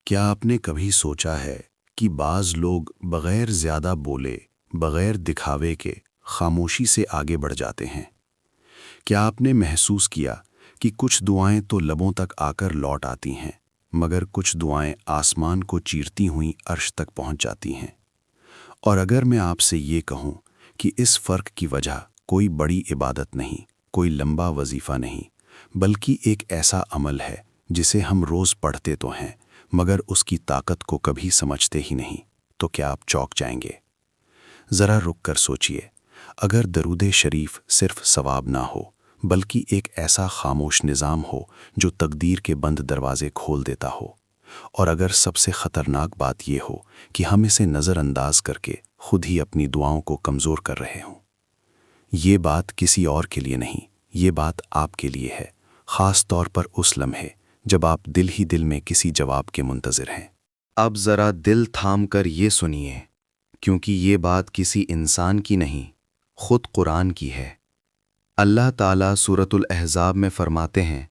کیا آپ نے کبھی سوچا ہے کہ بعض لوگ بغیر زیادہ بولے، بغیر دکھاوے کے خاموشی سے آگے بڑھ جاتے ہیں؟ کیا آپ نے محسوس کیا کہ کچھ دعائیں تو لبوں تک آ کر لوٹ آتی ہیں، مگر کچھ دعائیں آسمان کو چیرتی ہوئیں عرش تک پہنچ جاتی ہیں؟ اور اگر میں آپ سے یہ کہوں کہ اس فرق کی وجہ کوئی بڑی عبادت نہیں، کوئی لمبا وظیفہ نہیں، بلکہ ایک ایسا عمل ہے جسے ہم روز پڑھتے تو ہیں مگر اس کی طاقت کو کبھی سمجھتے ہی نہیں، تو کیا آپ چونک جائیں گے؟ ذرا رک کر سوچئے، اگر درود شریف صرف ثواب نہ ہو بلکہ ایک ایسا خاموش نظام ہو جو تقدیر کے بند دروازے کھول دیتا ہو، اور اگر سب سے خطرناک بات یہ ہو کہ ہم اسے نظر انداز کر کے خود ہی اپنی دعاؤں کو کمزور کر رہے ہوں۔ یہ بات کسی اور کے لیے نہیں، یہ بات آپ کے لیے ہے، خاص طور پر اس لمحے جب آپ دل ہی دل میں کسی جواب کے منتظر ہیں۔ اب ذرا دل تھام کر یہ سنیے، کیونکہ یہ بات کسی انسان کی نہیں، خود قرآن کی ہے۔ اللہ تعالیٰ سورۃ الاحزاب میں فرماتے ہیں،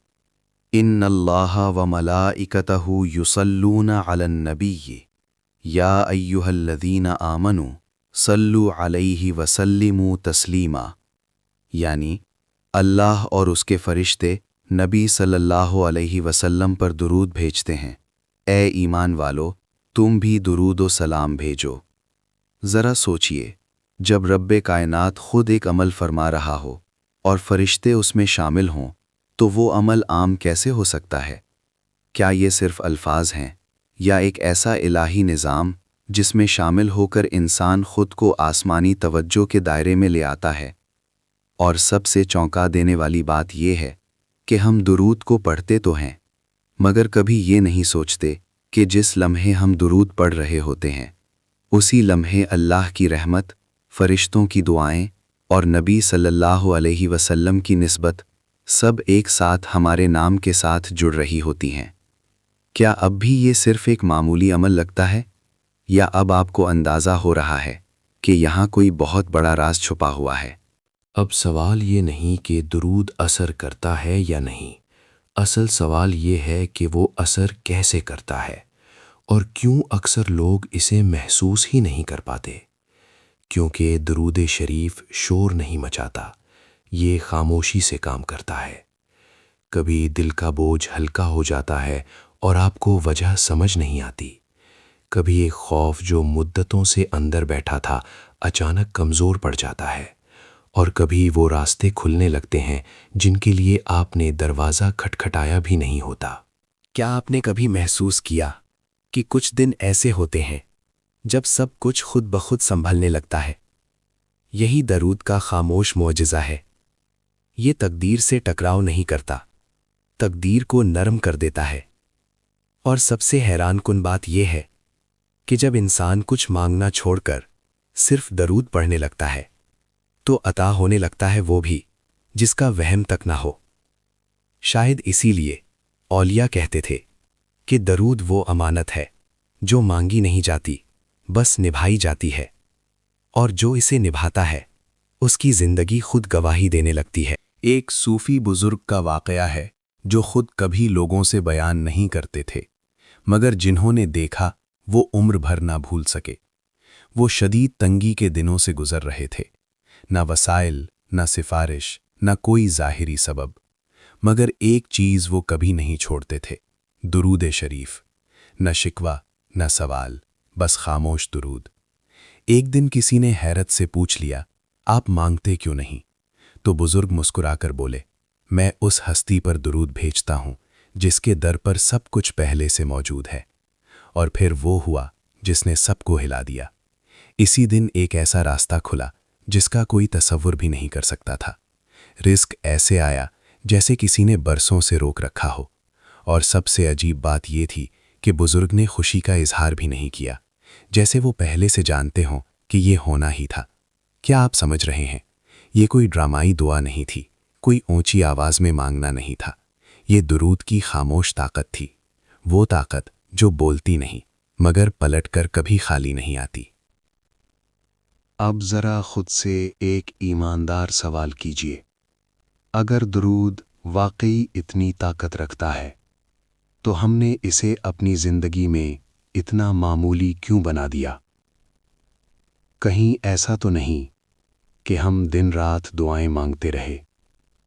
ان اللہ و ملائکتہ یصلون علی النبی یا ایھا الذین آمنوا صلوا علیہ وسلموا تسلیما، یعنی اللہ اور اس کے فرشتے نبی صلی اللہ علیہ وسلم پر درود بھیجتے ہیں، اے ایمان والو تم بھی درود و سلام بھیجو۔ ذرا سوچئے، جب رب کائنات خود ایک عمل فرما رہا ہو اور فرشتے اس میں شامل ہوں تو وہ عمل عام کیسے ہو سکتا ہے؟ کیا یہ صرف الفاظ ہیں یا ایک ایسا الہی نظام جس میں شامل ہو کر انسان خود کو آسمانی توجہ کے دائرے میں لے آتا ہے؟ اور سب سے چونکا دینے والی بات یہ ہے کہ ہم درود کو پڑھتے تو ہیں مگر کبھی یہ نہیں سوچتے کہ جس لمحے ہم درود پڑھ رہے ہوتے ہیں اسی لمحے اللہ کی رحمت، فرشتوں کی دعائیں اور نبی صلی اللہ علیہ وسلم کی نسبت سب ایک ساتھ ہمارے نام کے ساتھ جڑ رہی ہوتی ہیں۔ کیا اب بھی یہ صرف ایک معمولی عمل لگتا ہے، یا اب آپ کو اندازہ ہو رہا ہے کہ یہاں کوئی بہت بڑا راز چھپا ہوا ہے؟ اب سوال یہ نہیں کہ درود اثر کرتا ہے یا نہیں، اصل سوال یہ ہے کہ وہ اثر کیسے کرتا ہے، اور کیوں اکثر لوگ اسے محسوس ہی نہیں کر پاتے؟ کیونکہ درود شریف شور نہیں مچاتا، یہ خاموشی سے کام کرتا ہے۔ کبھی دل کا بوجھ ہلکا ہو جاتا ہے اور آپ کو وجہ سمجھ نہیں آتی، کبھی ایک خوف جو مدتوں سے اندر بیٹھا تھا اچانک کمزور پڑ جاتا ہے، اور کبھی وہ راستے کھلنے لگتے ہیں جن کے لیے آپ نے دروازہ کھٹکھٹایا بھی نہیں ہوتا۔ کیا آپ نے کبھی محسوس کیا کہ کچھ دن ایسے ہوتے ہیں جب سب کچھ خود بخود سنبھلنے لگتا ہے؟ یہی درود کا خاموش معجزہ ہے۔ یہ تقدیر سے ٹکراؤ نہیں کرتا، تقدیر کو نرم کر دیتا ہے۔ اور سب سے حیران کن بات یہ ہے کہ جب انسان کچھ مانگنا چھوڑ کر صرف درود پڑھنے لگتا ہے تو عطا ہونے لگتا ہے وہ بھی جس کا وہم تک نہ ہو۔ شاید اسی لیے اولیاء کہتے تھے کہ درود وہ امانت ہے جو مانگی نہیں جاتی، بس نبھائی جاتی ہے، اور جو اسے نبھاتا ہے اس کی زندگی خود گواہی دینے لگتی ہے۔ ایک صوفی بزرگ کا واقعہ ہے جو خود کبھی لوگوں سے بیان نہیں کرتے تھے، مگر جنہوں نے دیکھا وہ عمر بھر نہ بھول سکے۔ وہ شدید تنگی کے دنوں سے گزر رہے تھے، نہ وسائل، نہ سفارش، نہ کوئی ظاہری سبب، مگر ایک چیز وہ کبھی نہیں چھوڑتے تھے، درود شریف۔ نہ شکوہ، نہ سوال، بس خاموش درود۔ ایک دن کسی نے حیرت سے پوچھ لیا، آپ مانگتے کیوں نہیں؟ تو بزرگ مسکرا کر بولے، میں اس ہستی پر درود بھیجتا ہوں جس کے در پر سب کچھ پہلے سے موجود ہے۔ اور پھر وہ ہوا جس نے سب کو ہلا دیا۔ اسی دن ایک ایسا راستہ کھلا جس کا کوئی تصور بھی نہیں کر سکتا تھا۔ رزق ایسے آیا جیسے کسی نے برسوں سے روک رکھا ہو، اور سب سے عجیب بات یہ تھی کہ بزرگ نے خوشی کا اظہار بھی نہیں کیا، جیسے وہ پہلے سے جانتے ہوں کہ یہ ہونا ہی تھا۔ کیا آپ سمجھ رہے ہیں؟ یہ کوئی ڈرامائی دعا نہیں تھی، کوئی اونچی آواز میں مانگنا نہیں تھا، یہ درود کی خاموش طاقت تھی، وہ طاقت جو بولتی نہیں مگر پلٹ کر کبھی خالی نہیں آتی۔ اب ذرا خود سے ایک ایماندار سوال کیجئے، اگر درود واقعی اتنی طاقت رکھتا ہے تو ہم نے اسے اپنی زندگی میں اتنا معمولی کیوں بنا دیا؟ کہیں ایسا تو نہیں کہ ہم دن رات دعائیں مانگتے رہے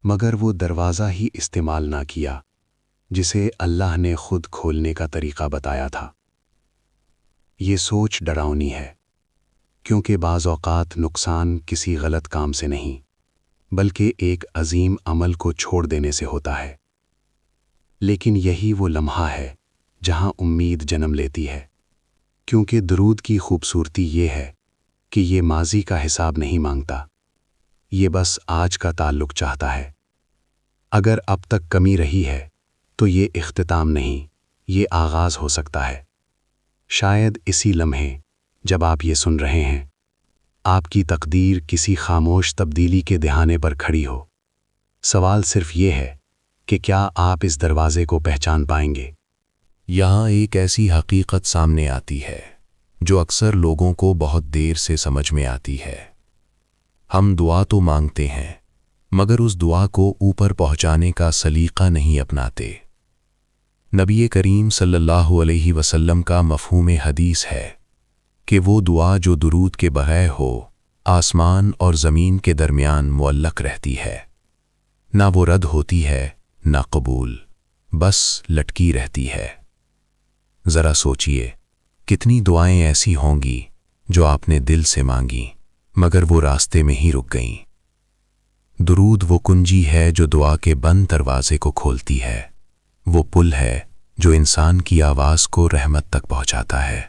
مگر وہ دروازہ ہی استعمال نہ کیا جسے اللہ نے خود کھولنے کا طریقہ بتایا تھا؟ یہ سوچ ڈراؤنی ہے، کیونکہ بعض اوقات نقصان کسی غلط کام سے نہیں بلکہ ایک عظیم عمل کو چھوڑ دینے سے ہوتا ہے۔ لیکن یہی وہ لمحہ ہے جہاں امید جنم لیتی ہے، کیونکہ درود کی خوبصورتی یہ ہے کہ یہ ماضی کا حساب نہیں مانگتا، یہ بس آج کا تعلق چاہتا ہے۔ اگر اب تک کمی رہی ہے تو یہ اختتام نہیں، یہ آغاز ہو سکتا ہے۔ شاید اسی لمحے جب آپ یہ سن رہے ہیں آپ کی تقدیر کسی خاموش تبدیلی کے دہانے پر کھڑی ہو۔ سوال صرف یہ ہے کہ کیا آپ اس دروازے کو پہچان پائیں گے؟ یہاں ایک ایسی حقیقت سامنے آتی ہے جو اکثر لوگوں کو بہت دیر سے سمجھ میں آتی ہے۔ ہم دعا تو مانگتے ہیں مگر اس دعا کو اوپر پہنچانے کا سلیقہ نہیں اپناتے۔ نبی کریم صلی اللہ علیہ وسلم کا مفہوم حدیث ہے کہ وہ دعا جو درود کے بغیر ہو آسمان اور زمین کے درمیان معلق رہتی ہے، نہ وہ رد ہوتی ہے نہ قبول، بس لٹکی رہتی ہے۔ ذرا سوچئے کتنی دعائیں ایسی ہوں گی جو آپ نے دل سے مانگی مگر وہ راستے میں ہی رک گئیں۔ درود وہ کنجی ہے جو دعا کے بند دروازے کو کھولتی ہے، وہ پل ہے جو انسان کی آواز کو رحمت تک پہنچاتا ہے۔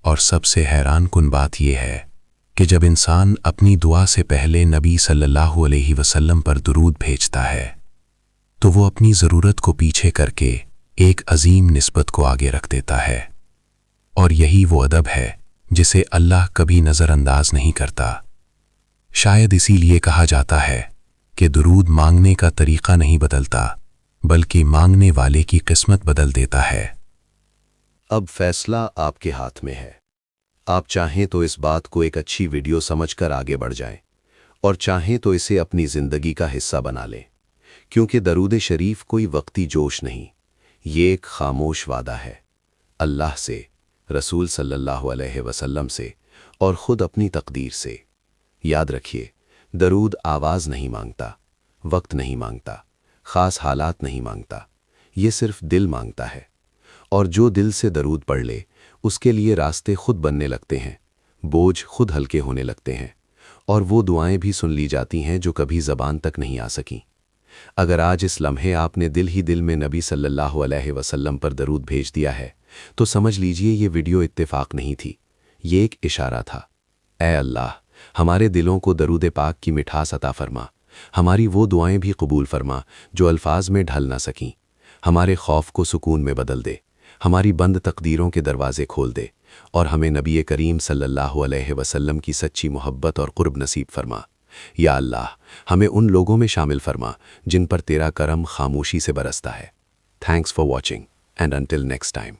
اور سب سے حیران کن بات یہ ہے کہ جب انسان اپنی دعا سے پہلے نبی صلی اللہ علیہ وسلم پر درود بھیجتا ہے تو وہ اپنی ضرورت کو پیچھے کر کے ایک عظیم نسبت کو آگے رکھ دیتا ہے۔ اور یہی وہ ادب ہے جسے اللہ کبھی نظر انداز نہیں کرتا۔ شاید اسی لیے کہا جاتا ہے کہ درود مانگنے کا طریقہ نہیں بدلتا بلکہ مانگنے والے کی قسمت بدل دیتا ہے۔ اب فیصلہ آپ کے ہاتھ میں ہے۔ آپ چاہیں تو اس بات کو ایک اچھی ویڈیو سمجھ کر آگے بڑھ جائیں اور چاہیں تو اسے اپنی زندگی کا حصہ بنا لیں، کیونکہ درود شریف کوئی وقتی جوش نہیں، یہ ایک خاموش وعدہ ہے، اللہ سے، رسول صلی اللہ علیہ وسلم سے اور خود اپنی تقدیر سے۔ یاد رکھیے، درود آواز نہیں مانگتا، وقت نہیں مانگتا، خاص حالات نہیں مانگتا، یہ صرف دل مانگتا ہے۔ اور جو دل سے درود پڑھ لے اس کے لیے راستے خود بننے لگتے ہیں، بوجھ خود ہلکے ہونے لگتے ہیں، اور وہ دعائیں بھی سن لی جاتی ہیں جو کبھی زبان تک نہیں آ سکیں۔ اگر آج اس لمحے آپ نے دل ہی دل میں نبی صلی اللہ علیہ وسلم پر درود بھیج دیا ہے تو سمجھ لیجئے یہ ویڈیو اتفاق نہیں تھی، یہ ایک اشارہ تھا۔ اے اللہ، ہمارے دلوں کو درود پاک کی مٹھاس عطا فرما، ہماری وہ دعائیں بھی قبول فرما جو الفاظ میں ڈھل نہ سکیں، ہمارے خوف کو سکون میں بدل دے، ہماری بند تقدیروں کے دروازے کھول دے، اور ہمیں نبی کریم صلی اللہ علیہ وسلم کی سچی محبت اور قرب نصیب فرما۔ یا اللہ، ہمیں ان لوگوں میں شامل فرما جن پر تیرا کرم خاموشی سے برستا ہے۔ Thanks for watching and until next time.